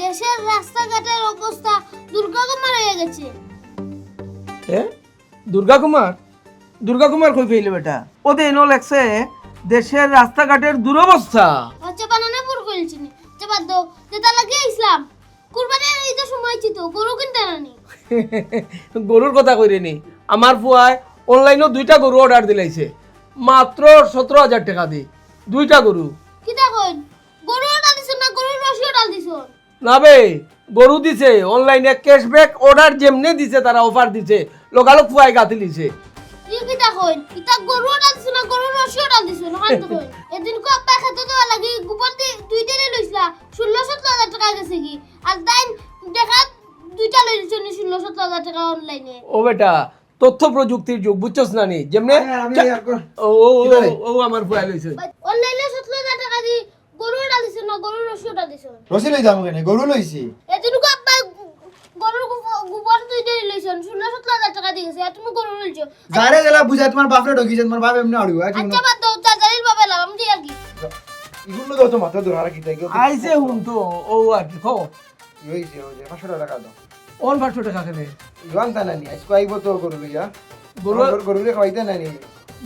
দেশের রাস্তাঘাটের অবস্থা দুর্গাকুমার হয়ে গেছে। দুর্গা কুমার কই পেইলে বেটা ওতে এনো লেখছে দেশের রাস্তাঘাটের দুরবস্থা। আচ্ছা বানানা পুর কইলছি নি যে বাদ দাও যেটা লাগে ইসলাম কুরবানির ঈদের সময় ছিল গরু কিনতে নানি গরুর কথা কইরে নি আমার ফুয়ায় অনলাইনে 2টা গরু অর্ডার দিলাইছে মাত্র 17,000 টাকা দি 2টা গরু। কিটা কইন গরু ডাল দিছ না গরুর রসিও ডাল দিছ না বে গরু দিছে অনলাইনে ক্যাশব্যাক অর্ডার যেমনে দিছে তারা অফার দিছে লোকালক ফুয়ায় গাতি লিছে। ই কিটা কইন ইটা গরু ডাল দিছ না গরুর রসিও ডাল দিছ না তো কইন এদিন কো আপা খেতে দেওয়া লাগি গোবর দি 2টা লইছলা 16-17,000 টাকা গেছে কি আর তাই দেখা 2টা লইছ নি 16-17,000 টাকা অনলাইনে। ও বেটা তথ্য প্রযুক্তির যুগ বুঝছস না নি যেমনে ও আমার ফুয়ায় লইছে অনলাইনে 17,000 টাকা দি গরু ডাল দিছ না গরুর রসিও ডাল দিছ রসি লই যাম কেন গরু লইছি এদিন কো আপা গরুর গোবর 2টা লইছ 16-17,000 টাকা দিয়েছে আর তুমি গরু লইছ। যারে গেলা বুঝা তোমার বাপরে ঢকিছে তোমার বাপ এমনি আড়িও আচ্ছা বাদ দাও চাচারির বাবা লাগাম দি আর কি ইগুলো দাও তো মাথা ধরা কি তাই আইছে হুন তো ও আর কি কও হইছে ওই যে 500 টাকা দাও অন 500 টাকা কেনে ইওয়ান তা নানি আজকে আইব তো গরু লইয়া গরু গরুলে খাইতে নানি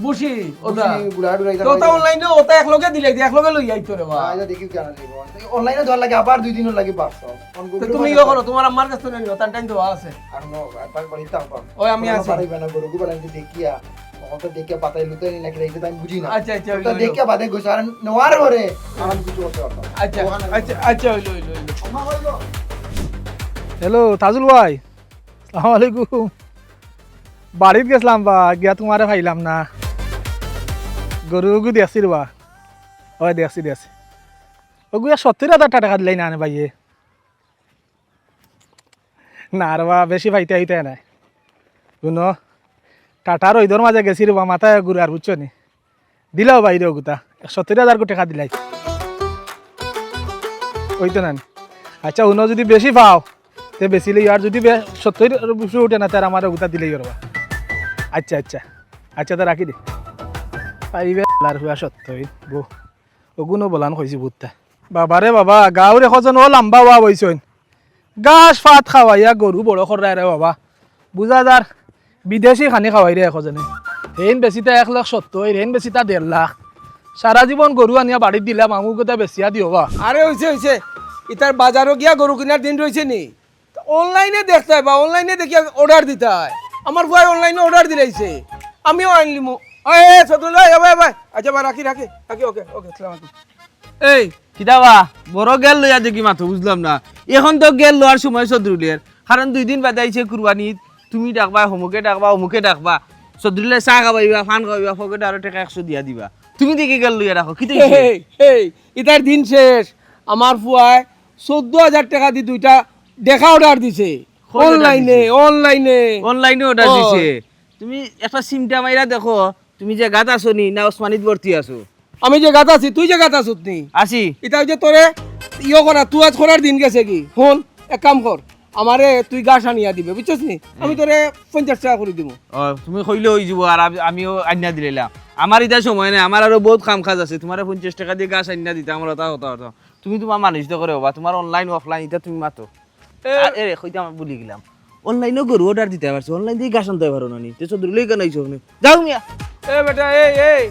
বুঝি ওটা বুড়া ডুরাই তো ওটা অনলাইনে ওটা এক লগে দিলাই এক লগে লই আইতো রে বা আইজা দেখি কেন দিব অনলাইনে ধর লাগে আবার 2 দিন লাগে 500 তো তুমি ইয়া করো তোমার আম্মার কাছে তো নিও তার টাইম তো আছে আর নো একবার বলি তাও পাম ওই আমি আছি পারিবে না গরু গুলো আমি দেখিয়া অত দেখিয়া পাতাই লুতে নি নাকি রাইতে আমি বুঝি না আচ্ছা আচ্ছা তো দেখিয়া বাদে গোসার নোয়ার করে আমার কিছু করতে পারতাম আচ্ছা আচ্ছা আচ্ছা হইলো হইলো আমা হইলো হ্যালো তাজুল ভাই আসসালামু আলাইকুম বাড়িতে গেছিলাম বা গিয়া তোমারে ভাইলাম না গরু দেখছি রা ওই দেখছি ওগুলো 70,000 টাকা দিলাই না ভাইয়ে না রা বেশি ভাইতে আইতে নাই শুনো টাটার ওইদর মাঝে গেছি রা মাথায় গুড় আর বুঝছো নি দিলাও বাইরে ওগুতা 70,000 টাকা দিলাই ওই তো না আচ্ছা উনো যদি বেশি পাও তে বেশি লই আর যদি 70 উঠে না তার আমার ওগুতা দিলেই করবা। আচ্ছা আচ্ছা আচ্ছা তা রাখি দে পাইবে আর হুয়া সত্যই বো ওগুনো বলান কইছি বুতটা বাবারে বাবা গাঁওর এখন ও লম্বা হওয়া বইছইন গাছ ফাত খাওয়াইয়া গরু বড় করাই রে বাবা বুঝা যার বিদেশি খানি খাওয়াই রে এখজনে হেন বেশিটা 1,70,000 হেন বেশিটা 1.5 লাখ সারা জীবন গরু আনিয়া বাড়িত দিলাম আমু কথা বেশিয়া দিও বা আরে হইছে ইতার বাজারও গিয়া গরু কিনার দিন রইছে নি অনলাইনে দেখতে হয় বা অনলাইনে দেখিয়া অর্ডার দিতে হয় আমার ভাই অনলাইনে অর্ডার দিলাইছে আমিও আনলিমু এ সদুল ভাই ভাই আচ্ছা ভাই রাখি ওকে আসসালামু আলাইকুম। এই কিতাবা বড় গেল লইয়া দেখি মাথা বুঝলাম না এখন তো গেল লোয়ার সময় সদরুলের কারণ 2 দিন বাদে আইছে কুরবানি তুমি ডাকবা অমুকে ডাকবা সদরুলে চা খাবাইবা ফান খাবাইবা ফকেট আরো টাকা 100 দিয়া দিবা তুমি দেখি গেল লইয়া রাখো কি এই ইতার দিন শেষ আমার ফুয়ায় 14,000 টাকা দি 2টা দেখা অর্ডার দিছে অনলাইনে অর্ডার দিছে তুমি একটা সিমটা মাইরা দেখো তুমি যে গাত আছো নি না ওসমানিত ভর্তি আছো আমি যে গাত আছি তুই যে গাত আছত নি আসি এটা যে তোরে ইয়ে করা তুই আজ করার দিন গেছে কি ফোন এক কাম কর আমারে তুই গাছ আনিয়া দিবে বুঝছিস নি আমি তোরে 50 টাকা করে দিব তুমি কইলে হই যাব আর আমিও আইনা দিলাম আমার এটা সময় নাই আমার আরো বহুত কাম কাজ আছে তোমারে 50 টাকা দিয়ে গাছ আইনা দিতে আমার হতা তুমি তোমার মানুষ তো করে বাবা তোমার অনলাইন অফলাইন এটা তুমি মাতো এ কইতে আমি ভুলি গেলাম অনলাইনে গরু অর্ডার দিতে পারছো অনলাইন দিয়ে গাছ আনতে পারো না নি তো চৌধুরী কেন আইছো যাও মিয়া এ বেটা এই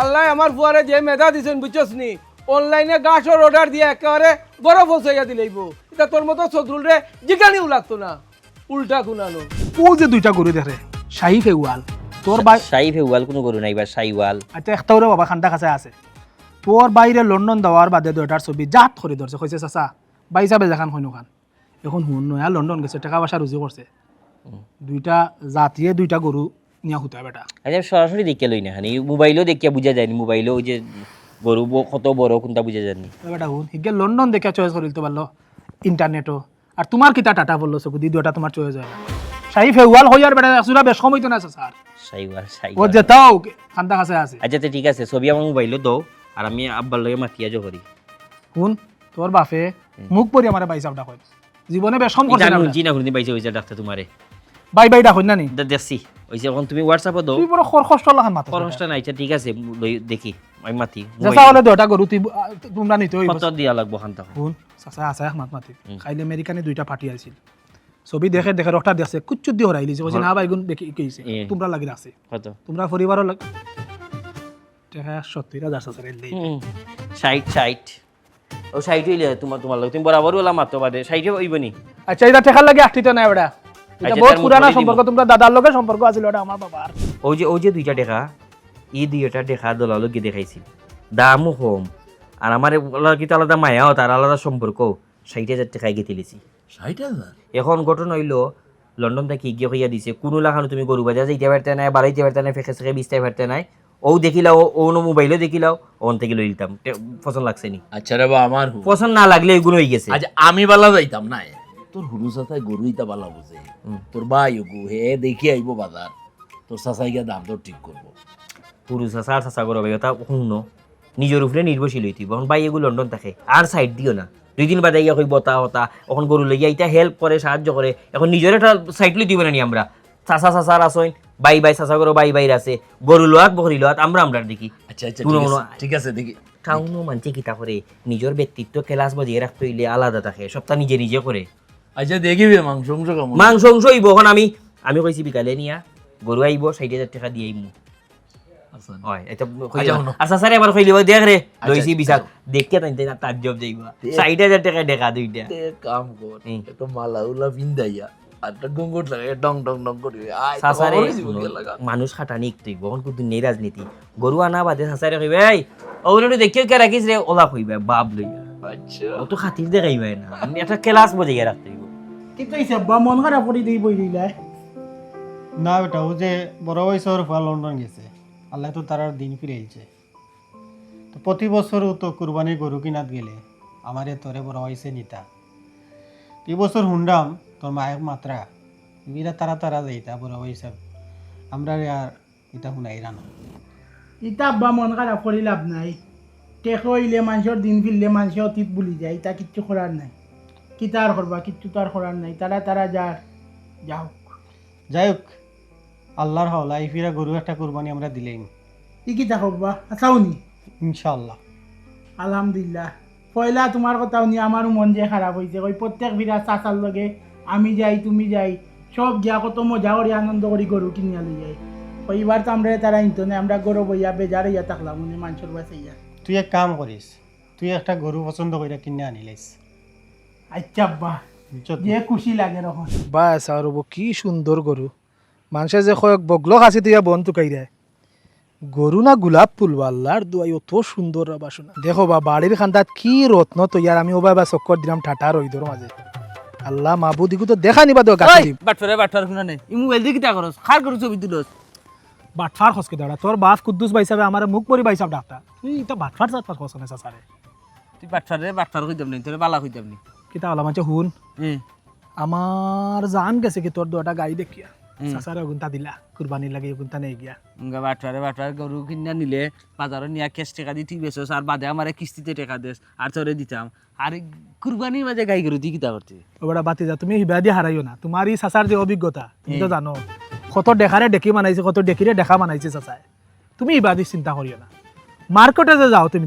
আল্লাহ আমার ফুয়ারে যে মেধা দিছেন বুঝছস নি অনলাইনে গাছর অর্ডার দিয়ে একেবারে বড় ফসাইয়া দিলাইব এটা তোর মতো চৌধুরী রে জিগানিও লাগতো না উল্টা গুনানো ও যে 2টা গরু দেখে শাহি ফেওয়াল তোর বাই শাহি ফেওয়াল কোনো গরু নাই বা শাহিওয়াল আচ্ছা একটা ওরে বাবা খান্ডা কাছে আছে তোর বাইরে লন্ডন দেওয়ার বাদে 2টার ছবি জাত করে ধরছে কইছে চাচা বাই যাবে যেখান হইনো খান এখন হুন নয়া লন্ডন গেছে টাকা পয়সা রুজি করছে 2টা জাতিয়ে 2টা গরু নিয়া হুতা বেটা আচ্ছা সরাসরি দেখে লই না হানি মোবাইলও দেখিয়া বুঝা যায়নি মোবাইলও ওই যে গরু কত বড় কোনটা বুঝা যায়নি বেটা হুন হিগে লন্ডন দেখে চয়েস করিতে পারলো ইন্টারনেটও আর তোমার কিটা টাটা বললো সকু দি 2টা তোমার চয়েস হয় শাহি ফেওয়াল হইয়ার বেটা আসুরা বেশ সময় তো না স্যার শাহিওয়াল ও শাহিওয়াল যেতাও খান্ডা কাছে আছে আচ্ছা তো ঠিক আছে ছবি আমার মোবাইলও দাও আর আমি আব্বার লগে মাতিয়া জো করি হুন তোর বাপে মুখ পরি আমারে বাইসা ডাক জীবনে বেশ কম করছে না জি না কোনদিন পাইছে ওই যে ডাক্তার তোমারে বাই ডাক হই না নি দেখছি ওইছে এখন তুমি হোয়াটসঅ্যাপে দাও তুই বড় কষ্ট লাগান মাথা খরচটা নাই আচ্ছা ঠিক আছে দেখি আমি মাতি যেসা হলে দুটা গরু তুই তোমরা নিতে হইব কত দিয়া লাগবো খান্তা শুন চাচা আছে এক মাতি খাইলে আমেরিকানে দুইটা পার্টি আছিল ছবি দেখে দেখে রক্তা দেখছে কুচ্চুত দিয়ে হরাইলি যে না বাইগুন বেকি কইছে তোমরা লাগি আছে কত তোমরা পরিবারও লাগ টাকা 70,000 চাচা রে দেই 60 ও 60 হইলে তোমার লাগে তুমি বরাবর ওলা মাত্র বাদে 60 হইব নি আচ্ছা এটা টাকা লাগে আটটি তো না বড়া এটা আচ্ছা, বহুত তার পুরানা মধ্যে সম্পর্ক তোমরা দাদার লগে সম্পর্ক আছিল ওটা আমার বাবার ওই যে দুইটা টাকা এই দুইটা টাকা দলালকে দেখাইছি দামও কম আর আমার কি আলাদা মায়াও তার আলাদা সম্পর্ক 60,000 টাকায় গেতিলিছি 60,000 এখন ঘটনা হইলো লন্ডন থেকে গিয়ে হইয়া দিছে কোনো লাখানো তুমি গরু বাজার যাইতে পারতে নাই বাড়াইতে পারতে নাই ফেঁকে ফেঁকে বিচতে পারতে নাই ও দেখিলাও ও মোবাইলও দেখিলাও ওন থেকে লই লিতাম পছন্দ লাগছে নি আচ্ছা রে বা আমার পছন্দ না লাগলে এগুলো হয়ে গেছে আজ আমি বালা যাইতাম না তোর হুরু চাচাই গরু ইতা বালা বুঝে তোর ভাই গু হে দেখি আইব বাজার তোর চাচাই গিয়ে দাম দর ঠিক করবো পুরুষ চাচা আর চাচা করো ভাই ওটা শুনো নিজের উপরে নির্ভরশীল হইতিব এখন ভাই এগুলো লন্ডন থাকে আর সাইড দিও না 2 দিন বাদে ইয়া কই বতা হতা এখন গরু লইয়া ইটা হেল্প করে সাহায্য করে এখন নিজের একটা সাইড লই দিব না নি আমরা চাচা চাচার আসইন বাই চাচা করো বাই আছে গরু লোয়াত বকরি লোয়াত আমরা দেখি আচ্ছা আচ্ছা দুনো ঠিক আছে দেখি টাউনো মানছে কিতা করে নিজের ব্যক্তিত্ব ক্লাস বাজিয়ে রাখতে হইলে আলাদা থাকে সবটা নিজে করে আচ্ছা দেখিবে মাংস কেমন মাংস হইব এখন আমি কইছি বিকালে নিয়া গরু আইব 60,000 টাকা দিয়ে আইমু আচ্ছা হয় এটা আচ্ছা স্যার এবার কইলি দেখ রে লইছি বিশাল দেখতে তাইতে তার জব যাইবা 60,000 টাকা দেখা দুইটা কাম কর একটু মালা উলা ভিন্দাইয়া আর একটা গঙ্গট লাগে ডং ডং ডং করি সাসারে মানুষ খাটানি তুই বহন কিন্তু নেই রাজনীতি গরু আনা বাদে সাসারে কইবে এই ওগুলো দেখিও কে রাখিস রে ওলা কইবে বাপ লইয়া আচ্ছা ও তো খাতির দেখাইবে না আমি একটা ক্লাস বজাইয়া রাখতে হইব কিন্তু এই সব মন খারাপ করে দেই বই দিলাই না বেটা ও যে বড় বয়সের ফল লন্ডন গেছে আল্লাহ তো তার আর দিন ফিরে আইছে তো প্রতি বছর তো কুরবানির গরু কিনাত গেলে আমারে তোরে বড় হয়েছে নিতা এই বছর হুন্ডাম তোর মায়ের মাত্রা বিরা তারা যাইতা বড় হয়েছে আমরা আর এটা শুনাই রানো ইতা আব্বা মন খারাপ করে লাভ নাই টেক হইলে মানুষের দিন ফিরলে মানুষের অতীত ভুলি যায় ইতা কিচ্ছু করার নাই কিতা আর করবা কিচ্ছু তো আর করার নাই তারা যাও যাই হোক আল্লাহর হাওলা এই ফিরা গরু একটা কুরবানি আমরা দিলেই ই কিতা করবা আচ্ছাওনি ইনশাআল্লাহ আলহামদুলিল্লাহ পয়লা তোমার কথা শুনি আমারও মন যে খারাপ হয়েছে ওই প্রত্যেক বিরা চাচার লগে আমি যাই তুমি যাই সব গিয়া কত মজা করি আনন্দ করি গরু কিনিয়া লই যাই এইবার তো আমরা তারা ইনতো না আমরা গরু বইয়া বেজার হইয়া থাকলাম মনে মানুষের বাসাইয়া তুই এক কাম করিস তুই একটা গরু পছন্দ করে কিনে আনিলাইস আচ্ছা আব্বা যে খুশি লাগে রকম বাস আর কি সুন্দর গরু মানুষে যে কয়েক বগলো খাসি দিয়া বন টুকাই দেয় গরু না গোলাপ ফুল আল্লাহর দুয়াই অত সুন্দর বাসনা দেখো বা বাড়ির খান্দাত কি রত্ন তো ইয়ার আমি ওবা বা চক্কর দিলাম ঠাটা রইদর মাঝে আল্লাহ মাহবুদিকু তো দেখা নিবা তো গাছি দিম বাটফারে কোনা নেই ই মোবাইল দিয়ে কিতা করস খার করছ ছবি তুলস বাটফার খসকে দাঁড়া তোর বাপ কুদ্দুস ভাই সাহেব আমার মুখ পরি ভাই সাহেব ডাক্তার তুই এটা বাটফার সাথে খস না সারে তুই বাটফারে কইতাম নি তোরে বালা কইতাম নি কিতা হলা মানছে হুন হুম আমার জান গেছে কি তোর দুটা গাই দেখিয়া সাসারে গুনতা দিলা কুরবানি লাগে গুনতা নেই গিয়া বাটফারে গরু কিনা নিলে বাজারে নিয়া ক্যাশ টাকা দিয়ে ঠিক বেছস আর বাদে আমারে কিস্তিতে টাকা দেস আর তোরে দিতাম আর কুরবানির মাঝে গাই গরু দি কিতা করতে ওটা বাতি যা তুমি হিবা দিয়ে হারাইও না তোমার এই সাসার যে অভিজ্ঞতা তুমি তো জানো কত দেখারে দেখি বানাইছে কত দেখিরে দেখা বানাইছে চাচায় তুমি হিবা দিয়ে চিন্তা করিও না মার্কেটে যে যাও তুমি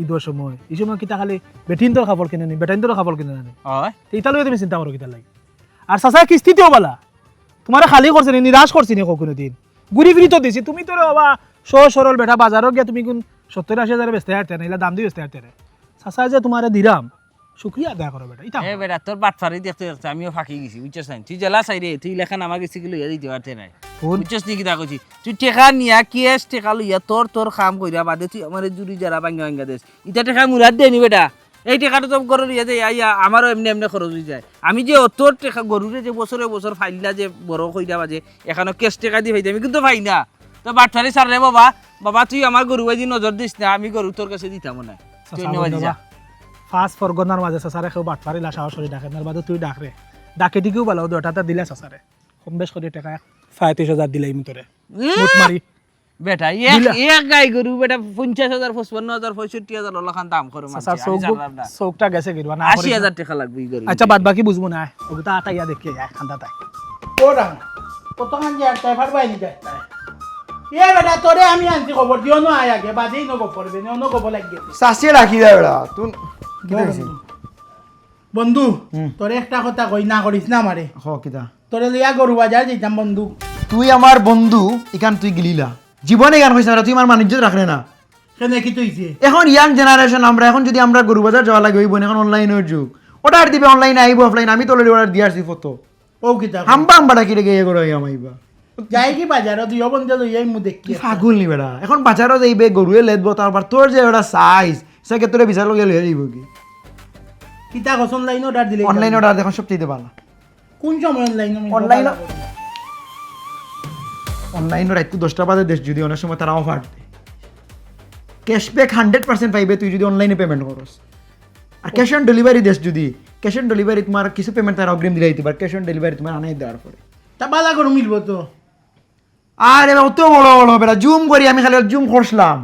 ঈদের সময় এই সময় কিতা খালি বেটিন তোর খাবার কিনে নি বেটাইন তোর খাবার কিনে আনি হয় এইটা লইয়া তুমি চিন্তা করো কিতা লাগে আর চাচায় কিস্তিতেও বলা তোমার খালি করছে নি নিরাশ করছি নি কোনো দিন ঘুরি ফিরি তো দিছি তুমি তোর বাবা সরল বেটা বাজারও গিয়া তুমি কোন 70-80 বেচতে হারতে না এলা দাম দিয়ে বেচতে হারতে চাচায় যে তোমারে দিরাম শুক্রিয়া আদায় করো বেটা এটা এ বেটা তোর বাটফারি দেখতে দেখতে আমিও ফাঁকি গেছি বুঝছস না তুই জেলা চাই রে তুই লেখা নামা গেছি কি লইয়া দিতে পারতে নাই বুঝছস নি কিতা কইছি তুই টেকা নিয়া কেস টেকা লইয়া তোর কাম কইরা বাদে তুই আমারে জুরি যারা বাঙ্গা দেশ ইটা টেকা মুরাদ দেনি বেটা এই টেকাটা তো গরু ইয়া দেয় আইয়া আমারও এমনি খরচ হয়ে যায় আমি যে তোর টেকা গরুরে যে বছর ফাইলা যে বড় কইরা বাজে এখানে কেস টেকা দিয়ে ফাইতে আমি কিন্তু ফাই না তো বাটফারি সার রে বাবা তুই আমার গরু বাজি নজর দিস না আমি গরু তোর কাছে দিতাম না তুই নেওয়া যা ফার্স্ট ফরগনার মাঝে চাচারে কেউ বাটফারি লাশা সরি ডাকে না বাদে তুই ডাক রে ডাকে দিকেও ভালো দুটাটা দিলে চাচারে কম বেশ করে টাকা 35,000 দিলাই মুতরে মুত মারি বেটা এক গাই গরু বেটা 50,000 55,000 65,000 ওলাখান দাম করো চাচা চৌকটা গেছে গিরবা না 80,000 টাকা লাগবে এই গরু আচ্ছা বাদ বাকি বুঝবো না ওগুতা আটাইয়া দেখে খান্দা তাই ওরা কতক্ষণ যে আর তাই ফারবাই নি যাচ্ছে এ বেটা তোরে আমি আনছি খবর দিও না আয় আগে বাজেই নগো পড়বে না অন্য গব লাগে চাষিয়ে রাখি দেয় ওরা তুই কি দেখছি বন্ধু তোরে একটা কথা কই না করিস না আমারে হ কিতা তোরে লিয়া গরু বাজার যেতাম বন্ধু তুই আমার বন্ধু এখান তুই গিলিলা জীবনে গান কইছ না তুই আমার মানিজ্য রাখলে না সেনে কি তুইছে এখন ইয়াং জেনারেশন আমরা এখন যদি আমরা গরু বাজার যাওয়া লাগে হইব না, এখন অনলাইনের যুগ অর্ডার দিবে অনলাইনে আইব অফলাইন আমি তো অলরেডি অর্ডার দিয়ে আসছি ফটো ও কিতা হাম্বা হাম্বাটা কিরে গিয়ে করে আমাইবা যাই কি বাজার তুই বন্ধু লইয়াই মু দেখি কি ফাগুল নি বেড়া এখন বাজারও যাইবে গরুয়ে লেদব তারপর তোর যে ওটা সাইজ সেকে তোরে বিচার লগে লইয়া যাইব কি কিতা কস অনলাইন অর্ডার দিলে অনলাইন অর্ডার দেখুন সবচেয়ে ভালো কোন সময় অনলাইন অনলাইন রাইতু 10টা বাজে দেশ যদি অনেক সময় তারা অফার দেয় ক্যাশব্যাক 100% পাইবে তুই যদি অনলাইনে পেমেন্ট করস আর ক্যাশ অন ডেলিভারি দেশ যদি ক্যাশ অন ডেলিভারি তোমার কিছু পেমেন্ট তারা অগ্রিম দিলে দিতে পারে ক্যাশ অন ডেলিভারি তোমার আনাই দেওয়ার পরে তা বালা করে মিলবো তো আর এবার অত বড় বড় বেটা জুম করি আমি খালি জুম করছিলাম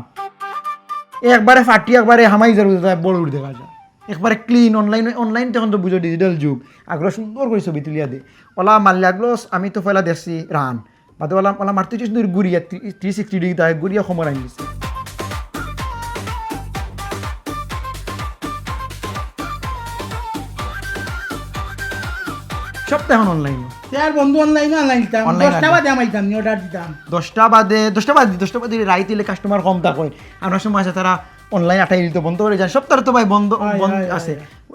একবারে ফাটি একবারে হামাই যার বড় উঠে দেখা যায় একবারে ক্লিন অনলাইন তখন তো বুঝো ডিজিটাল যুগ আগ্রহ সুন্দর করে ছবি তুলিয়া দে ওলা মারলে আগ্রহ আমি তো পয়লা দেখছি রান বাদে ওলা মারতে সুন্দর ঘুরিয়া 360 ডিগ্রি তাই ঘুরিয়া সময় আনি দিচ্ছে সব তো এখন অনলাইন আর বন্ধু অনলাইন দিতাম Online 10টা বাদে আমাইতাম নি অর্ডার দিতাম 10টা বাদে রাইত দিলে কাস্টমার কম তা কয় আমরা সময় আছে তারা অনলাইন আটাই দিতে বন্ধ করে যায় সব তারা তো ভাই বন্ধ আছে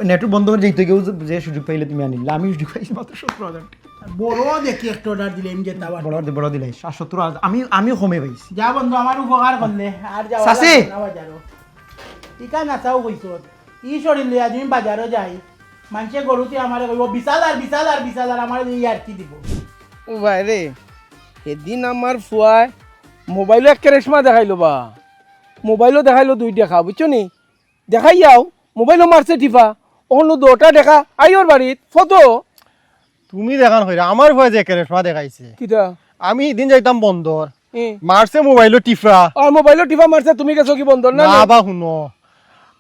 নেটওয়ার্ক বন্ধ করে যেতে কেউ যে সুযোগ পাইলে তুমি আনিলে আমি সুযোগ পাইছি মাত্র 17,000 বড় দেখি একটা অর্ডার দিলে আমি যেতে আবার বড় দিলে 70,000 আমিও কমে পাইছি যা বন্ধু আমার উপকার করলে আর যাওয়া চাচি! লাগবে না বাজারও ইকা নাচাও কইছো ই শরীর লিয়া তুমি বাজারও যাই মানুষে গরুতে আমারে কইব বিশাল আর আমার ইয়ার কি দিব ও ভাই রে সেদিন আমার ফুয়ায় মোবাইলও এক কেরেসমা দেখাইলো বা মোবাইলও দেখাইলো 2 দেখা বুঝছো নি দেখাই যাও মোবাইলও মারছে টিপা অন্য 2টা দেখা আইওর বাড়িত ফটো তুমি দেখান হইরা আমার ভয় যে কেরেশমা দেখাইছে কিটা আমি দিন যাইতাম বন্দর মারছে মোবাইলও টিফরা আর মোবাইলও টিপা মারছে তুমি গেছো কি বন্ধ না না বা শুনো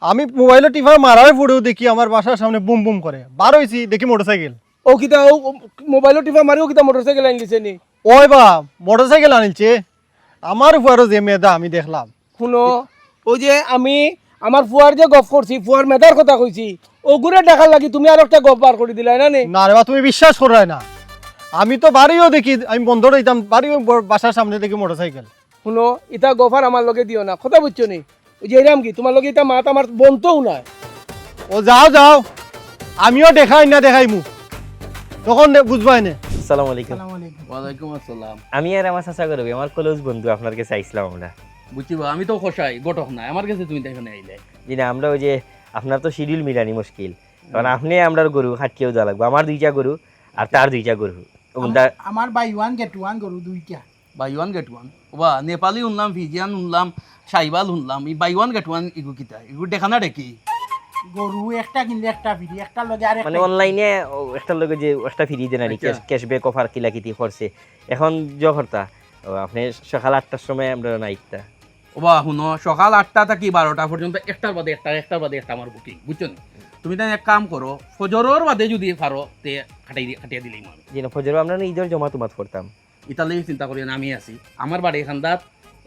আমি মোবাইলও টিফা মারার পরেও দেখি আমার বাসার সামনে বুম বুম করে বার হইছি দেখি মোটরসাইকেল ও কিটা ও মোবাইলও টিপা মারিও কিটা মোটরসাইকেল আইন দিছে নি ওই বা মোটরসাইকেল আনিলছে আমার উপরও যে মেদা আমি দেখলাম শুনো ওই যে আমি আমার ফুয়ার যে গপ করছি ফুয়ার মেধার কথা কইছি ওগুলো দেখার লাগি তুমি আর একটা গপ বার করে দিলাই না নি না রে বা তুমি বিশ্বাস করাই না আমি তো বাড়িও দেখি আমি বন্ধ রইতাম বাড়িও বাসার সামনে দেখি মোটরসাইকেল শুনো ইটা গফার আমার লগে দিও না কথা বুঝছো নি ওই যে এরাম কি তোমার লগে ইটা মাত আমার বনতেও নাই ও যাও যাও আমিও দেখাই না দেখাই মু তখন বুঝবাই না আসসালামু আলাইকুম ওয়ালাইকুম আসসালাম আমি আর আমার চাচা করবি আমার কলেজ বন্ধু আপনার কাছে আইছিলাম আমরা বুঝিবা আমি তো খসাই গটক নাই আমার কাছে তুমি দেখে আইলে জি না আমরা ওই যে আপনার তো শিডিউল মিলানি মুশকিল কারণ আপনি আমরা গরু হাটকেও যাওয়া লাগবে আমার 2টা গরু আর তার 2টা গরু আমার বাই 1 গেট 1 গরু 2টা বাই ওয়ান গেট ওয়ান ওবা নেপালি শুনলাম ফিজিয়ান শুনলাম সাইবাল শুনলাম এই বাই ওয়ান গেট ওয়ান এগু কিতা এগু দেখা না দেখি গরু একটা কিনলে একটা ফ্রি একটা লগে আর মানে অনলাইনে একটার লগে যে একটা ফ্রি দেন আর ক্যাশব্যাক অফার কিলাকিতি করছে এখন জহরতা আপনি সকাল 8টার সময় আমরা নাইটটা ওবা শুনো সকাল 8টা থেকে 12টা পর্যন্ত একটার বাদে একটা আমার বুকিং বুঝছো না তুমি তাই এক কাম করো ফজরের বাদে যদি পারো তে খাটিয়ে দিলেই মানে জি না ফজর আমরা ঈদের জমা তুমাত করতাম ইতালে চিন্তা করি না আমি আছি আমার বাড়ি এখানদাত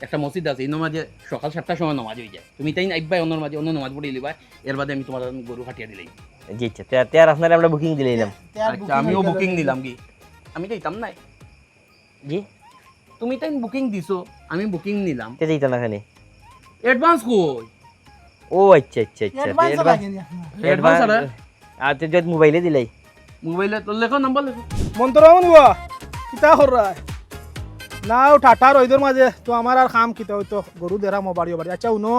একটা মসজিদ আছে এই নামাজে সকাল 7টার সময় নামাজ হয়ে যায় তুমি তাই আইবাই অন্য মাঝে অন্য নামাজ পড়ে লিবা এর বাদে আমি তোমার গরু খাটিয়ে দিলেই জি আচ্ছা তে আর আপনারা আমরা বুকিং দিলাম আচ্ছা আমিও বুকিং নিলাম কি আমি যাইতাম নাই জি তুমি তাই বুকিং দিছো আমি বুকিং নিলাম তে যাইতা না খানে অ্যাডভান্স কই ও আচ্ছা আচ্ছা আচ্ছা অ্যাডভান্স লাগে না অ্যাডভান্স আরে আচ্ছা যদি মোবাইলে দিলাই মোবাইলে তো লেখো নাম্বার লেখো মন্তরাও নিবা কিতা হরায় না ও ঠাটার ওইদের মাঝে তো আমার আর খাম কিতা হইতো গরু দেরা মো বাড়িও বাড়ি আচ্ছা উনো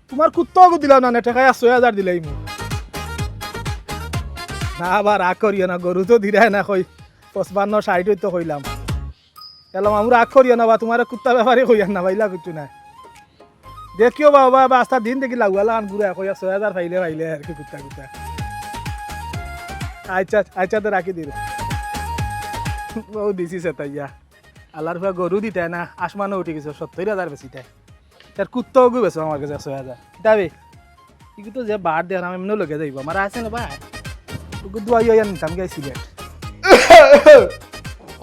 তোমার কুত্তাও দিলাম না নেটে খাই 6,000 দিলাই মু না আবার রাগ করিও না গরু তো দিরাই না কই 55-60 তো কইলাম এলাম আমি রাগ করিও না বা তোমার কুত্তা ব্যাপারে কইয়া না ভাইলা কিছু না দেখিও বাবা আস্তা দিন দেখি লাগুয়ালা আন ঘুরে কইয়া 6,000 ফাইলে আর কি কুত্তা আচ্ছা তো রাখি দিল ও দিছি সেটাইয়া আল্লাহর ভাই গরু দিতে না আসমানও উঠে গেছে 70,000 বেশি তাই তার কুত্তাও গু বেছো আমার কাছে 6,000 দাবি ইগু তো যে বার দেন আমি এমনি লগে যাইব আমার আছে না ভাই ওগু দুয়াই নিতাম গাই সিলেট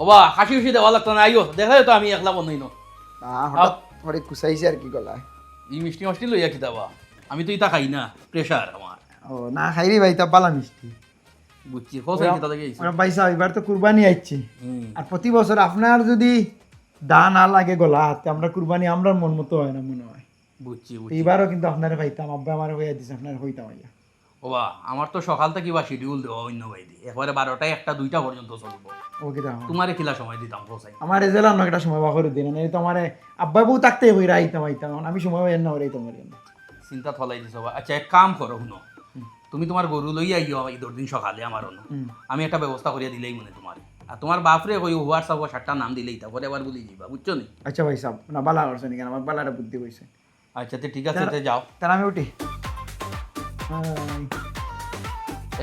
ওবা হাসি হুসি দেওয়া লাগতো না, আইও দেখা তো আমি একলা বন্ধই ন। না হঠাৎ হরে কুসাইছে আর কি গলায়। এই মিষ্টি মিষ্টি লইয়া কিতাবা, আমি তো ইতা খাই না, প্রেশার আমার। ও না খাইরি ভাই তা বালা মিষ্টি। বুঝছি হোসাই কিতা থেকে ওরা পয়সা এবার তো কুরবানি আইছে, হুম আর প্রতি বছর আপনার যদি দা না লাগে গলা হাতে আমরা কুরবানি আমরা মন মতো হয় না মনে হয়। বুঝছি তো বুঝছি। এবারও কিন্তু আপনারা পাইতাম, আব্বা আমার হইয়া দিছে, আপনার হইতাম আইয়া। ওবা আমার তো সকাল থেকে বা শিডিউল দেওয়া অন্য বাইদি, একবারে 12টা 1টা 2টা পর্যন্ত চলবো। ও কিটা তোমারে কিলা সময় দিতাম হোসাই? আমার এজেলা অন্য একটা সময় বাকরে দিন না, এই তো আমার আব্বা বউ থাকতে হইরা আইতাম আইতাম, আমি সময় হয় না ওরাই তোমার জন্য। চিন্তা থলাই দিছ। আচ্ছা এক কাম করো শুনো, তুমি তোমার গরু লই আইও ঈদের দিন সকালে আমার অন্য, আমি একটা ব্যবস্থা করিয়া দিলেই মনে তোমার। আর তোমার বাপরে কই হোয়াটসঅ্যাপ ও 7টা নাম দিলেই তা পরে আবার বলি যাবা, বুঝছো নি? আচ্ছা ভাই সাহেব না বালা করছেন কেন, আমার বালাটা বুদ্ধি হইছে। আচ্ছা তো ঠিক আছে, তে যাও। তাহলে আমি উঠি।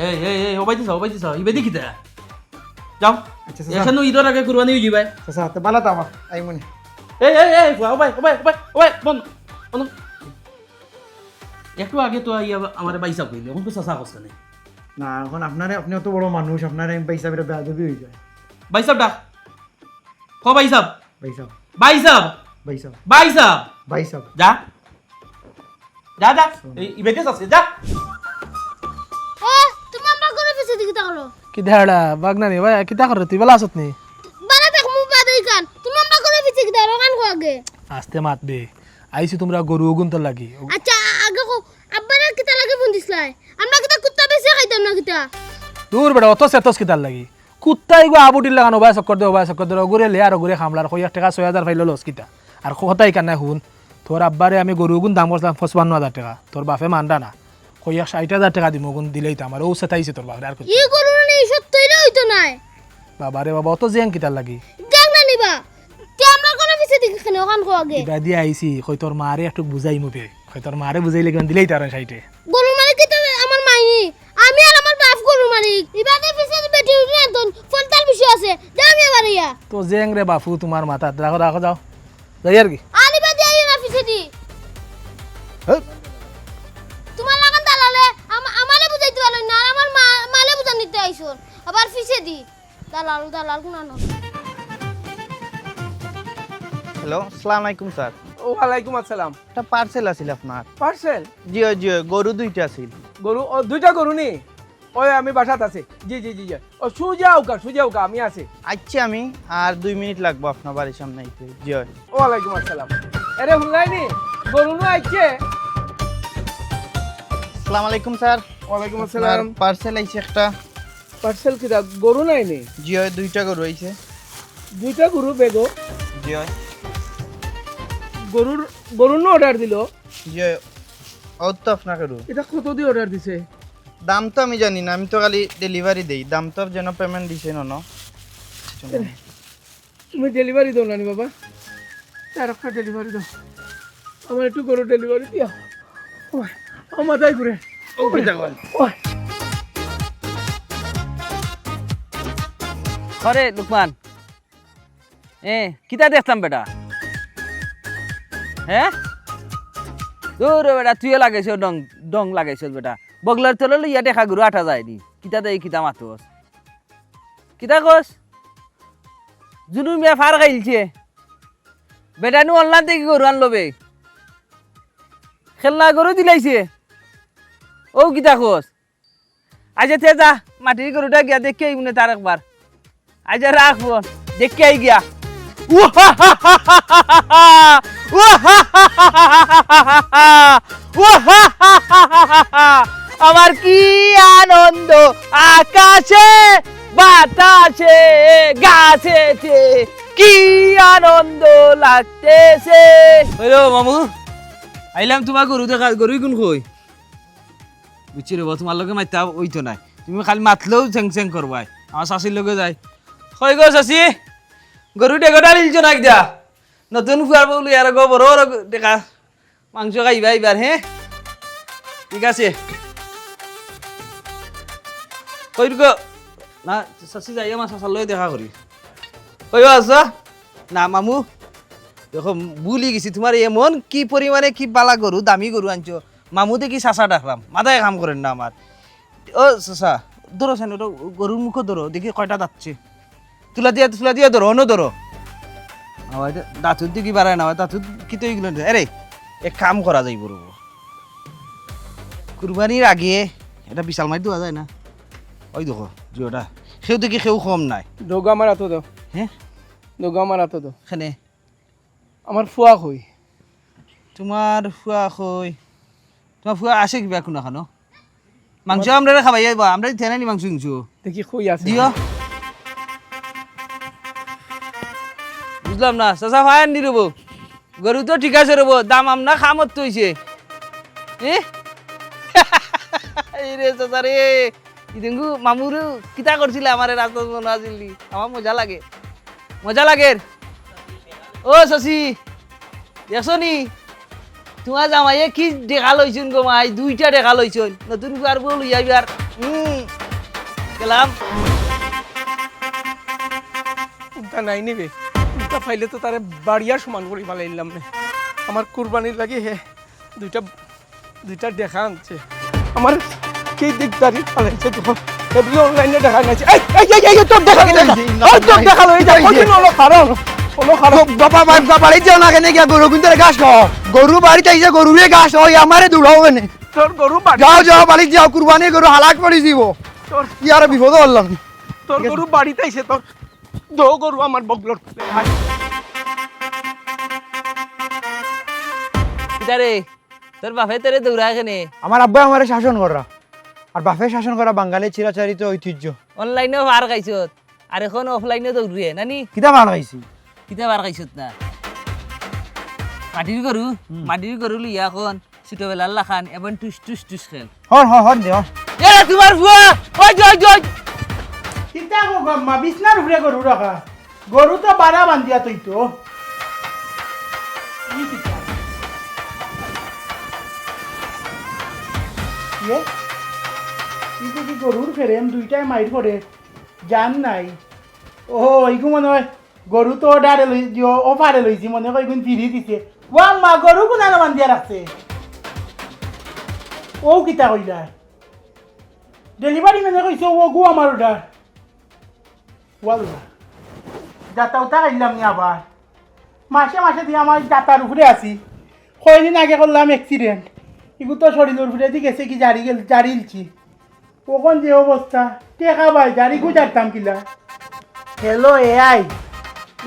এই এই এই ও বাইতে যাও ইবে দেখি তা যাও। আচ্ছা এখানে ঈদের আগে কুরবানি হয়ে যাবে। আচ্ছা তো বালা তো আমার আই মনে। এই এই এই ও ভাই বন্ধ বন্ধ। একটু আগে তো আইয়া আমার বাইসা কইলে এখন তো চাচা কষ্ট নেই। না এখন আপনারে, আপনি অত বড় মানুষ, আপনার পয়সা বেরো বেয়াদবি হয়ে যায়। বাইসাব ডাক ক বাইসাব ভাই সাহেব বাইসাব ভাই সাহেব বাইসাব ভাই সাহেব যা যা যা এই ইবেতে আছে যা। তুমি আমরা করে পিছে দিকে তাকালো কি দেহাড়া বাগনানি ভাই কিতা করে তুই বেলা আসত নি? বানা দেখ মুখ বাদই কান, তুমি আমরা করে পিছে দিকে তাকালো কান কো আগে। আস্তে মাতবে, আইছি তোমরা গরু ওগুন তো লাগি। আচ্ছা আগে কো আব্বারা কিতা লাগে ফোন দিছলাই, আমরা কিতা কুত্তা বেশি খাইতাম না কিতা। দূর বেটা অত সেতস কিতার লাগি কুত্তাই গো আবুটির লাগানো ভাই চক্কর দে ভাই চক্কর দে ঘুরে লে আর ঘুরে খামলার 1 টাকা 6000 ফাইল লস কিতা। আর কথাই কান্না হুন তোর আব্বারে আমি গরু গুণ দাম করছিলাম 55,000 টাকা, তোর বাপে মানডা না, 60,000 টাকা দিব গুণ দিলেই তো আমার ও সেটাইছে তোর বাপরে। আর ই করু না এই সত্যিই হইতো নাই বাবারে বাবা অত জেং কিতার লাগি দেখ না নিবা তে আমরা করে পিছে দিকে খানে কান কো আগে। কিবা দিয়ে আইছি কই তোর মারে একটু বুঝাই মুবে, কই তোর মারে বুঝাইলে কেন দিলেই তার সাইটে। গরু মালিক কিতা আমার মাইনি, আমি আর আমার বাপ গরু মালিক ইবাদে পিছে বেটি উঠে না তোন ফলতাল বিষয় আছে দে আমি আবার ইয়া তো জেং রে বাপু তোমার মাথা রাখো রাখো যাও যাই আর কি। আনি বাদে আইয়া না পিছে দি তোমার লাগান দালালে আমারে বুঝাইতে পারো না, আর আমার মালে বুঝা নিতে আইছুন আবার পিছে দি দালাল কোন না। হ্যালো আসসালামু আলাইকুম স্যার, ওয়ালাইকুম আসসালাম। একটা পার্সেল আছিল আপনার। পার্সেল? জি জি গরু 2টা আছিল। গরু ও 2টা গরু নি? ওই আমি বাসাত আছে। জি জি জি জি ও সুজাউকা আমি আছে। আচ্ছা আমি আর 2 মিনিট লাগবো আপনার বাড়ির সামনে আইতে। জি ওয়ালাইকুম আসসালাম। আরে হুলাইনি গরু নো আইছে? আসসালামু আলাইকুম স্যার। ওয়ালাইকুম আসসালাম। পার্সেল আইছে একটা। পার্সেল কিটা গরু নাই নি? জি 2টা গরু আইছে। 2টা গরু বেগো? জি গরুর নো অর্ডার দিল? জি ও তো আপনার গরু। এটা কত দিয়ে অর্ডার দিছে? দাম তো আমি জানি না, আমি তো খালি ডেলিভারি দেই, দাম তো যেন পেমেন্ট দিছে না। তুমি ডেলিভারি দাও না বাবা, তার একটা ডেলিভারি দাও, আমার একটু গরু ডেলিভারি দিয়া। ও মাথায় ঘুরে ও পিতা গল। খরে লুকমান কিতা দেখতাম বেটা? হ্যাঁ দূর বেটা তুইও লাগাইছ ডং ডং লাগাইছ বেটা, বগলার তলে লইয়া দেখা গুরু আঠা যায়নি। কিতা দেই কিতা মাতোস কিতা কস? জুনু মিয়া ফার খাইলছে বেটা নু অনলাইন থেকে গরু আনলো বে, খেলনা গরু দিলাইছে। ও কিতা কস? আচ্ছা তে যা মাটির গরুটা গিয়া দেখে আই মনে তার একবার। আচ্ছা রাখ ফোন দেখে আই গিয়া। আমার কি আনন্দ আকাশে বাতাসে গাছেতে, কি আনন্দ লাগতেছে। হইলো মামু আইলাম তোমার গরু দেখা, গরুই কোন কই বুঝছি রে, তোমার লগে মাইতা ওইতো নাই, তুমি খালি মাতলেও চেং চেং করবাই। আমার শাশির লগে যাই কই গো শাশি গরু ডেগোটা লিলছ না দিয়া নতুন ফুয়ার বলি আর গো বড় দেখা মাংস খাইবা এবার। হ্যাঁ ঠিক আছে কই গো না শাশি যাই আমার শাশার লগে দেখা করি। কই আছো না মামু দেখো ভুলি গেছি, তোমার এমন কি পরিমাণে কি বালা গরু দামি গরু আনছো, মামু দেখি শাশা ডাকলাম, মাথায় কাম করেন না আমার। ও শাশা ধরো সেন গরুর মুখ ধরো দেখি কয়টা যাচ্ছে। তুলা দিয়া ধরো অন্য ধরো দাঁতুর দিকে বাড়ায় না দাঁতুর কি তো এগুলো আরে এক কাম করা যাইব রব কুরবানির আগে এটা বিশাল মারি দেওয়া যায় না ওই দেখো জিওটা সেও দেখি সেও কম নাই দোগা আমার হাতে দাও হ্যাঁ দোগা আমার হাতে দাও এখানে আমার ফুয়া কই তোমার ফুয়া কই তোমার ফুয়া আসে কিবা কোনো খানো মাংস আমরা খাবাই যাইবা আমরা দিতে নাই মাংস কিনছো দেখি কই আছে দিও বুঝলাম না চাচা ভাই আনি রব গরু তো ঠিক আছে রব দাম আমনা খামত তো হইছে এই রে চাচা রে ইদেঙ্গু মামুর কিতা করছিলে আমারে রাস্তা মনে আসিলি আমার মজা লাগে ও শশী দেখছো নি তোমার জামাইয়ে কি দেখা লইছুন গো মাই 2টা দেখা লইছুন নতুন আর বউ লই যাবি আর গেলাম তা নাই নিবে তা ফাইলে তো তারে বাড়িয়া সমান করে পালাইলাম না আমার কুরবানির লাগে হে দুইটা দেখা আনছে আমার কি দিকদারি পালাইছে তো এগুলো অনলাইনে দেখা নাইছে এই তোর দেখা কি তোর দেখা লই যা কঠিন হলো কারণ বাবা বাড়ি যাও না কেন গিয়া গরু কিন্তু ঘাস খাও গরু বাড়িতে আইসে গরুরে ঘাস হয় আমারে দৌড়াও কেনে তোর গরু যাও বাড়ি যাও কুরবানি গরু হালাক পড়ি দিব তোর ইয়ার বিপদ হলাম তোর গরু বাড়িতে আইছে তোর দো গরু আমার বগলর কিতারে তোর বাপে তোরে দৌড়া এখানে আমার আব্বা আমারে শাসন করা আর বাপে শাসন করা বাঙালির চিরাচারিত ঐতিহ্য অনলাইনেও বার খাইছত আর এখন অফলাইনেও দৌড়িয়ে নানি কিতা ভাল খাইছি কিতা বার খাইছত না মাটির গরু লিয়া এখন ছোটবেলার লাখান এবার টুস খেল হর দে এ তোমার ফুয়া ওই জয় কিতা গো গম্মা বিছনার উপরে গরু রাখা গরু তো বাড়া বান্ধিয়া তুই তো কি গরুর ফেরেম 2টাই মাইর করে জান নাই ও এইগু মনে হয় গরু তো অর্ডারে লই অফারে লইছি মনে হয় এইগুন ফিরি দিছে ওয়া মা গরু কোনা বান্ধিয়া রাখছে ও কিতা কইলা ডেলিভারি মেনে কইছে ও গু আমার অর্ডার ওয়াল্লা যাতা উতা আইলাম নি আবার মাসে দিয়ে আমার যাতার উপরে আছি কয়দিন আগে করলাম অ্যাক্সিডেন্ট এগুলো তো শরীরের উপরে দিয়ে গেছে কি জারিলছি কখন যে অবস্থা টেকা ভাই জারি গুজারতাম কিলা হ্যালো এআই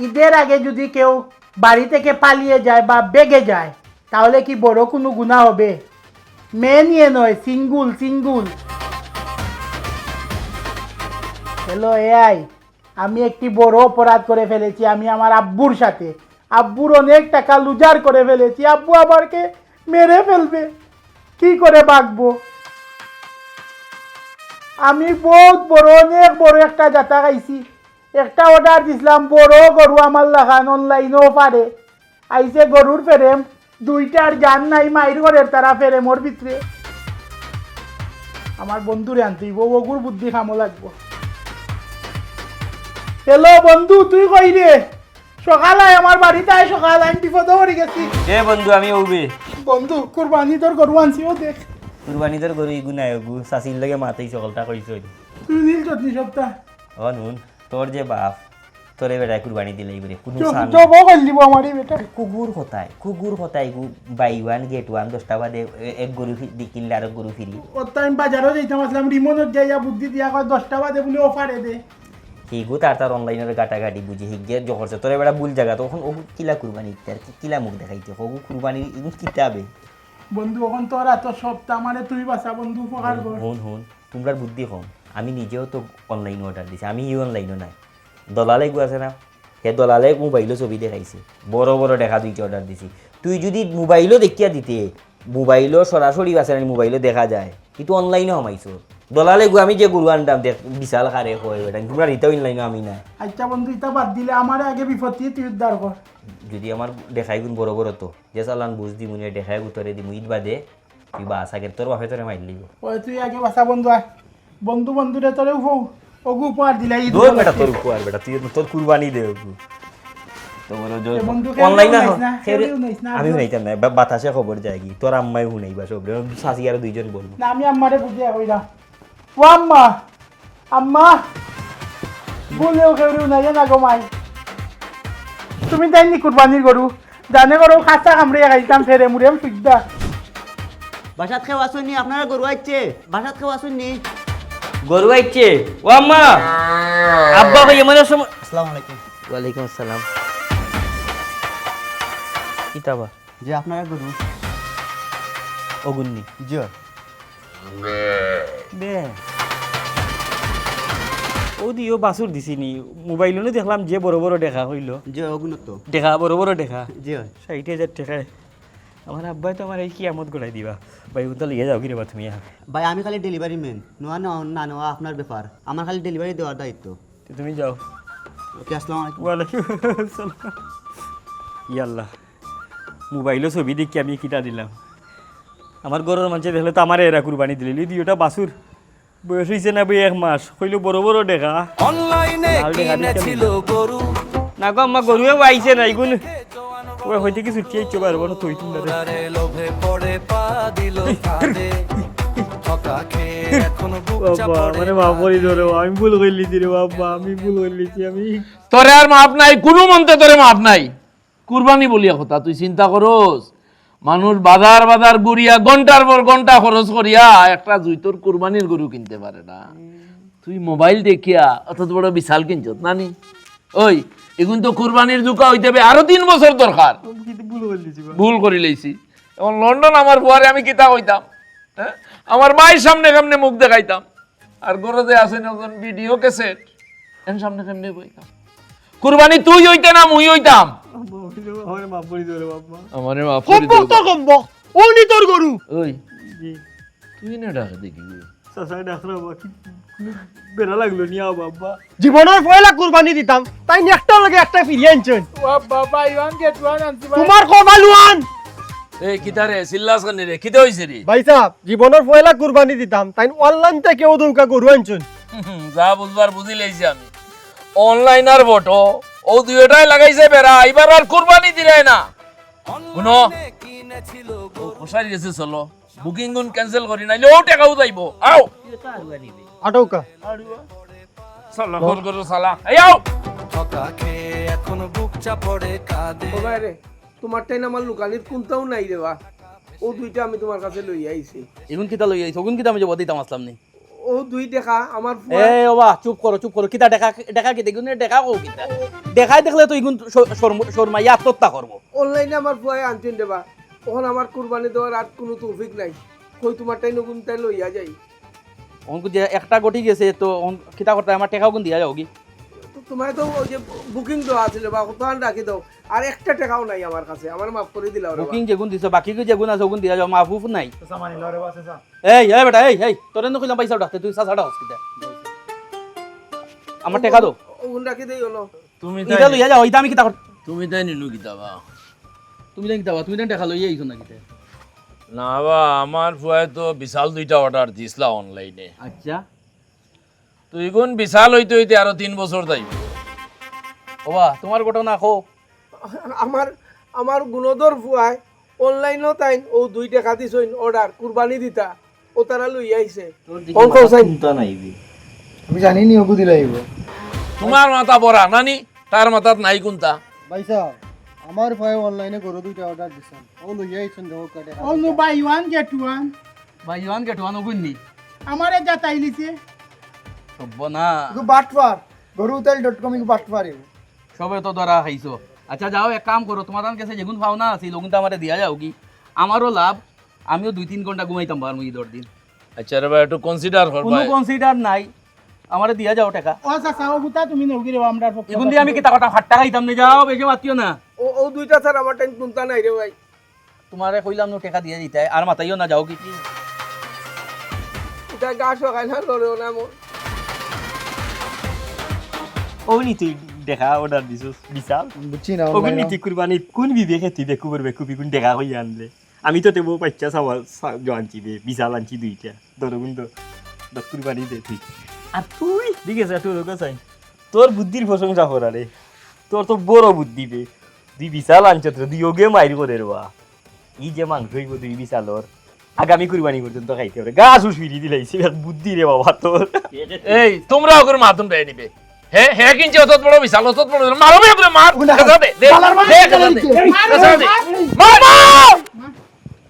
ঈদের আগে যদি কেউ বাড়ি থেকে পালিয়ে যায় বা বেগে যায় তাহলে কি বড় কোনো গুনাহ হবে মেয়ে নিয়ে নয় সিঙ্গুল হ্যালো এআই আমি একটি বড় অপরাধ করে ফেলেছি আমি আমার আব্বুর সাথে আব্বুর অনেক টাকা লুজার করে ফেলেছি আব্বু আবারকে মেরে ফেলবে কি করে বাঁচবো আমি অনেক বড় একটা জাতা খাইছি একটা অর্ডার দিছিলাম বড় গরু আমার লাগান অনলাইনেও পারে আইসে গরুর ফেরেম 2টার জান নাই মাইর ঘরের তারা ফেরেমর ভিতরে আমার বন্ধুরে আনতেই ওগুর বুদ্ধি খামো লাগবো হ্যালো বন্ধু তুই কই রে সকালে আমার বাড়িতে আয় সকাল আমি বিপদ হয়ে গেছি এ বন্ধু আমি ওবে বন্ধু কুরবানি তোর গরু আনছিও দেখ কুরবানি তোর গরু ইগু নাই গু সাসির লগে মাথায় সকলটা কইছ তুই নীল চটনি সপ্তাহ নুন তোর যে বাপ তোরে বেটায় কুরবানি দিলেই বলে কোনো সান চব কইল দিব আমারই বেটা কুকুর হতাই গু বাই 1 গেট 1 10টা বাদে এক গরু দি কিনলে আর গরু ফিরি কত আমি বাজারও যাইতাম আসলাম রিমোনত যাইয়া বুদ্ধি দিয়া কয় 10টা বাদে বলে অফারে দে হিগু তার অনলাইনের গাটাগাটি বুঝি হিগের জহরছে তোরে বেটা ভুল জায়গা তখন ও কিলা কুরবানি আর কিলা মুখ দেখাইতে হগু কুরবানি ইগু কিতাবে বন্ধু এখন তোর এত সপ্তাহ মানে তুই বাসা বন্ধু উপকার কর হুন তোমরা বুদ্ধি কম আমি নিজেও তো অনলাইন অর্ডার দিছি আমি অনলাইনও নাই দলালে গু আছে না হে দলালে মোবাইলও ছবি দেখাইছে বড় দেখা 2টা অর্ডার দিছি তুই যদি মোবাইলও দেখিয়া দিতে মোবাইলও সরাসরি আছে না মোবাইলও দেখা যায় কিন্তু অনলাইনে হমাইছো দলালে গু আমি যে গরু আনতাম দেখ বিশাল খারে হয় বেটা তোমরা রিটাও অনলাইনে আমি নাই আচ্ছা বন্ধু এটা বাদ দিলে আমার আগে বিপত্তি তুই উদ্ধার কর যদি আমার দেখাই গুণ বড় তো যে চালান বুঝ দি মুনে দেখাই উতরে দি মুইত বাদে তুই বা আশা তোর বাপে তোরে মাইর লিব ওই তুই আগে বাসা বন্ধু আয় বন্ধুরে তোরে ওগু উপহার দিলাই দোর বেটা তোর উপহার বেটা তুই তোর কুরবানি দে ওগু তো বলো যে বন্ধু অনলাইন না আমি নাইতাম না বাতাসে খবর যায় কি তোর আম্মাই হুনাইবা সব সাসি আর 2জন বলবো না আমি আম্মারে বুঝিয়া কইরা ও আম্মা বলেও কেউ নাই না গো মাই তুমি যাইনি কুরবানির গরু জানে গরু খাস্তা কামড়িয়া খাইতাম ফেরে মুড়িয়াম সুদ্দা বাসাত খেয়ে আসুন আপনারা গরু আসছে বাসাত খেয়ে আসুন নি গরু আইছে ও আম্মা আব্বা ভাই এমন সময় আসসালামু আলাইকুম ওয়ালাইকুম আসসালাম কিতাবা যে আপনারা গরু অগুন্নি জি বে ও দিও বাসুর দিছিনি মোবাইলও দেখলাম যে বড় বড় দেখা হইল জি অগুণত্ব দেখা বড় বড় দেখা জি 60,000 টাকায় আমার আব্বাই তো আমার এই কিয়ামত গড়াই দিবা ভাই ওটা লিয়ে যাও কি রে তুমি ভাই আমি খালি ডেলিভারি ম্যান নোয়া না নেওয়া আপনার ব্যাপার আমার খালি ডেলিভারি দেওয়ার দায়িত্ব তুমি যাও ওকে আসসালামু আলাইকুম ওয়ালাইকুম আসসালাম ইয়াল্লাহ মোবাইলও ছবি দেখি আমি কিটা দিলাম আমার গরুর মানুষ দেখলে তো আমার এরা কুরবানি দিলি দি ওটা বাসুর বয়স হয়েছে না বই 1 মাস হইলো বড় বড় দেখা অনলাইনে কিনেছিল গরু না গো আমার গরুও আইছে না ইগুন ওই হইতে কি ছুটি আইছো বার বড় তুই তুমি রে লোভে পড়ে পা দিল কাঁদে ঠকা খেয়ে এখনো বুক চাপড়ে মানে বাপরি ধরে আমি ভুল কইলিছি রে বাবা আমি ভুল কইলিছি আমি তোরে আর মাপ নাই কোনো মন্তে তোরে মাপ নাই কুরবানি বলিয়া কথা তুই চিন্তা করস মানুষ বাজার বাজার ঘুরিয়া ঘন্টার পর ঘন্টা খরচ করিয়া একটা জুইতোর কুরবানির গরু কিনতে পারে না তুই মোবাইল দেখিয়া অত বড় বিশাল কিনছত নানি ওই এখন তো কুরবানির জুকা হইতে হবে আরো 3 বছর দরকার ভুল করি লইছি এখন লন্ডন আমার বুয়ারে আমি কিতা কইতাম হ্যাঁ আমার মায়ের সামনে কেমনে মুখ দেখাইতাম আর গরজে আসেন এখন ভিডিও ক্যাসেট এর সামনে কেমনে বইতাম কুরবানি তুই হইতে না মুই হইতাম আমারে মাফ করে দাও ওনি তোর গরু ওই তুই না ডাক দেখি সাসাই ডাকরা বাকি বেরা লাগলো নিয়া বাবা জীবনের পয়লা কুরবানি দিতাম তাই একটা লাগে একটা ফিরিয়ে আনছেন বাবা ইওয়ান গেট ওয়ান আনছি ভাই তোমার কমালুয়ান এই কিতারে সিল্লাস কানে রে কিতে হইছে রে ভাই সাহেব জীবনের পয়লা কুরবানি দিতাম তাই অনলাইন থেকে কেউ দৌকা গরু আনছেন যা বুঝবার বুঝি লইছি আমি অনলাইন আর বটো ও দুইটাই লাগাইছে বেড়া এবার আর কুরবানি দিলে না শুনো ও কোসাই গেছে চলো বুকিং গুন ক্যান্সেল করি নাইলে ও টাকাও যাইবো আও আটৌকা চলো গোল করো সালা এই আও ও ভাই রে তোমারটাই না আমার লুকানির কোনটাও নাই রে বা ও দুইটা আমি তোমার কাছে লই আইছি এখন কিতা লই আইছো এখন কিতা আমি যাব দিতাম আসলাম নি ও দুই দেখা আমার এ ওবা চুপ করো কিতা দেখা কি দেখুন দেখা কও কিতা দেখাই দেখলে তো ইগুন শর্মাইয়া আত্মহত্যা করবো অনলাইনে আমার ফুয়াই আনছেন দেবা তখন আমার কুরবানি দেওয়ার আর কোনো তৌফিক নাই কই তোমারটাই নগুন তাই লইয়া যাই অঙ্কু যে একটা গটি গেছে তো কিতা করতে আমার টাকাও কোন দিয়া যাও কি তো তোমার তো ওই যে বুকিং দেওয়া আছিল বা তখন রাখি দাও আর একটা টাকাও নাই আমার কাছে আমার মাফ করে দিলাও রে বুকিং যেগুন দিছো বাকি কি যেগুন আছে ওগুন দিয়া যাও মাফুফ নাই এই বেটা এই তোরে ন কইলাম পয়সা ডাকতে তুই সাসাটা হসপিটাল আমার টাকা দাও ওগুন রাখি দেই হলো তুমি ইটা লইয়া যাও ইটা আমি কিতা করতে তুমি তাই নিনু কিতাবা তুমি দেন কিতা তুমি দেন টাকা লইয়া আইছো না কিতা না বা আমার ফুয়ায় তো বিশাল দুইটা অর্ডার দিছলা অনলাইনে আচ্ছা তুই গুণ বিশাল হইতে হইতে আরো 3 বছর যাইব ওবা তোমার ঘটনা কো আমার গুণধর ফুয়ায় অনলাইনও তাই ও 2 টাকা দিছইন অর্ডার কুরবানি দিতা ও তারা লই আইছে আমি জানি নি ওগু দিলে আইব তোমার মাথা বড়া নানি তার মাথাত নাই কোনটা ভাই সাহেব আমার ভাই অনলাইনে গরু দুইটা অর্ডার দিছেন ও লইয়া আইছেন দেখো কয়টা অলনো বাই ওয়ান গেট ওয়ান ভাই ইওয়ান কে টোয়ানো গুন্নি আমারে যা তাইলিছে সব না ইগু বাটফার গরুতেল.com ইগু বাটফার ইগু সবে তো ধরা খাইছো আচ্ছা যাও এক কাম করো তোমার কাছে যেগুন পাও না আছে লোগুন তো আমারে দিয়া যাও কি আমারও লাভ আমিও 2-3 ঘন্টা ঘুমাইতাম পারমু ঈদের দিন আচ্ছা রে ভাই একটু কনসিডার কর কোনো ভাই কনসিডার নাই আমারে দিয়া যাও টাকা ও চাচা ও গুতা তুমি নগিরে আমরার পক্ষে এখন দিয়ে আমি কি টাকাটা ফাট্টা খাইতাম না যাও বেশি মাতিও না ও দুইটা স্যার আমার টাইম কোনটা নাই রে ভাই তোমারে কইলাম নো টাকা দিয়ে দিতে আর মাতাইও না যাও কি এটা গা সকাল না লরেও না মোর ওনি তুই দেখা অর্ডার দিছস বিশাল বুঝছি না ওগুন নীতি কুরবানি কোন বিবেকে তুই দেখু করবে কুপি কোন দেখা হই আনলে আমি তো তেবো বাচ্চা সাওয়াল আনছি বে বিশাল আনছি দুইটা দরগুন তো কুরবানি দে তুই আর তুই ঠিক আছে তোর কাছে তোর বুদ্ধির প্রশংসা করা রে তোর তো বড় বুদ্ধি বে তুই বিশাল আনছ তো তুই ওগে মাইর করে রেবা ই যে মাংস হইব তুই বিশালর আগামী কুরবানি পর্যন্ত খাইতে হবে গা সুসুরি দিলাইছি বুদ্ধি রে বাবা তোর এই তোমরা ওর মাথুন দেয় নিবে হে হে কিনছে অত বড় বিশাল অত বড় মারো বে আপনি মার কাঁচা দে দে কাঁচা দে মার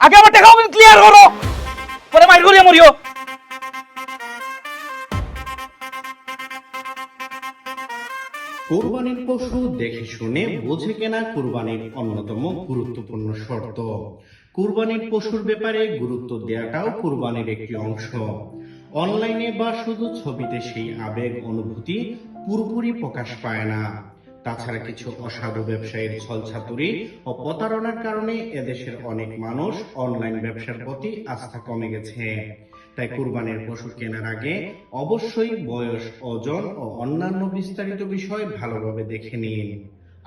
আগে আমার টাকাও ক্লিয়ার করো পরে মাইর করিয়া মরিও কুরবানির পশু দেখে শুনে বুঝে কেনা কুরবানির অন্যতম গুরুত্বপূর্ণ শর্ত। কুরবানির পশুর ব্যাপারে গুরুত্ব দেওয়াটাও কুরবানির একটি অংশ। অনলাইনে বা শুধু ছবিতে সেই আবেগ অনুভূতি পুরোপুরি প্রকাশ পায় না। তাছাড়া কিছু অসাধু ব্যবসায়ীর ছলছাতুরি ও প্রতারণার কারণে এদেশের অনেক মানুষ অনলাইন ব্যবসার প্রতি আস্থা কমে গেছে। তাই কুরবানির পশু কেনার আগে অবশ্যই বয়স, ওজন ও অন্যান্য বিস্তারিত বিষয় ভালোভাবে দেখে নিন।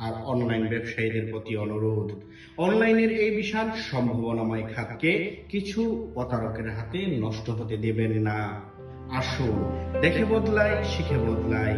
আর অনলাইন ব্যবসায়ীদের প্রতি অনুরোধ, অনলাইনের এই বিশাল সম্ভাবনাময় খাতকে কিছু প্রতারকের হাতে নষ্ট হতে দেবেন না। আসুন দেখে বদলাই, শিখে বদলাই।